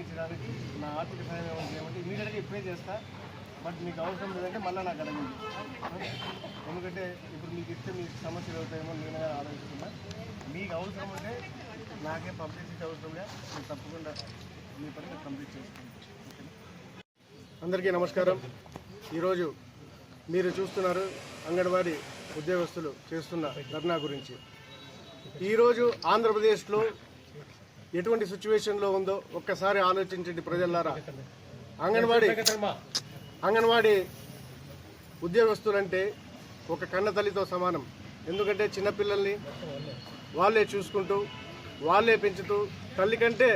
ప్రారంభించడానికి నా ఆర్థిక సహాయం ఏమైనా చేయమంటే ఇమీడియట్గా ఇప్పుడే చేస్తా. బట్ మీకు అవసరం లేదంటే మళ్ళీ నాకు అడగండి. ఎందుకంటే ఇప్పుడు మీకు ఇస్తే మీకు సమస్యలు అవుతాయేమో నేను ఆలోచిస్తున్నా. మీకు అవసరం ఉంటే నాకేం పబ్లిసిటీ అవసరం లేదు, నేను తప్పకుండా మీ పని నేను కంప్లీట్ చేసుకుంటాను. అందరికీ నమస్కారం. ఈరోజు మీరు చూస్తున్నారు అంగన్వాడీ ఉద్యోగస్తులు చేస్తున్న ధర్నా గురించి. ఈరోజు ఆంధ్రప్రదేశ్లో ఎటువంటి సిచ్యువేషన్లో ఉందో ఒక్కసారి ఆలోచించండి ప్రజలారా. అంగన్వాడీ ఉద్యోగస్తులంటే ఒక కన్న తల్లితో సమానం. ఎందుకంటే చిన్నపిల్లల్ని వాళ్ళే చూసుకుంటూ వాళ్ళే పెంచుతూ తల్లి కంటే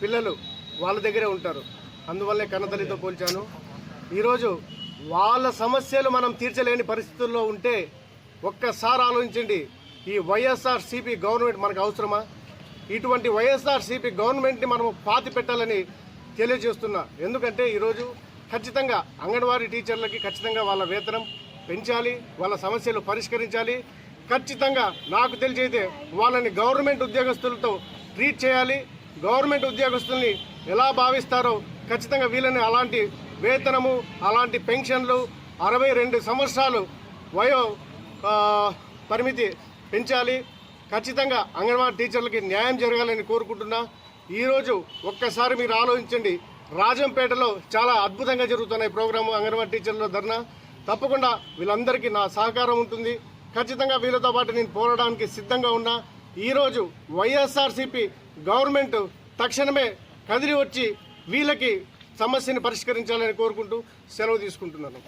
పిల్లలు వాళ్ళ దగ్గరే ఉంటారు. అందువల్లే కన్న తల్లితో పోల్చాను. ఈరోజు వాళ్ళ సమస్యలు మనం తీర్చలేని పరిస్థితుల్లో ఉంటే ఒక్కసారి ఆలోచించండి, ఈ వైఎస్ఆర్సీపీ గవర్నమెంట్ మనకు అవసరమా? ఇటువంటి వైఎస్ఆర్సీపీ గవర్నమెంట్ని మనము పాతి పెట్టాలని తెలియజేస్తున్నా. ఎందుకంటే ఈరోజు ఖచ్చితంగా అంగన్వాడీ టీచర్లకి ఖచ్చితంగా వాళ్ళ వేతనం పెంచాలి, వాళ్ళ సమస్యలు పరిష్కరించాలి. ఖచ్చితంగా నాకు తెలిసైతే వాళ్ళని గవర్నమెంట్ ఉద్యోగస్తులతో ట్రీట్ చేయాలి. గవర్నమెంట్ ఉద్యోగస్తుల్ని ఎలా భావిస్తారో ఖచ్చితంగా వీళ్ళని అలాంటి వేతనము, అలాంటి పెన్షన్లు, 62 సంవత్సరాలు వయో పరిమితి పెంచాలి. ఖచ్చితంగా అంగన్వాడీ టీచర్లకి న్యాయం జరగాలని కోరుకుంటున్నా. ఈరోజు ఒక్కసారి మీరు ఆలోచించండి, రాజంపేటలో చాలా అద్భుతంగా జరుగుతున్నాయి ప్రోగ్రాము అంగన్వాడీ టీచర్ల ధర్నా. తప్పకుండా వీళ్ళందరికీ నా సహకారం ఉంటుంది. ఖచ్చితంగా వీళ్ళతో పాటు నేను పోరాడడానికి సిద్ధంగా ఉన్నా. ఈరోజు వైఎస్ఆర్సీపీ గవర్నమెంట్ తక్షణమే కదిలి వచ్చి వీళ్ళకి సమస్యను పరిష్కరించాలని కోరుకుంటూ సెలవు తీసుకుంటున్నాను.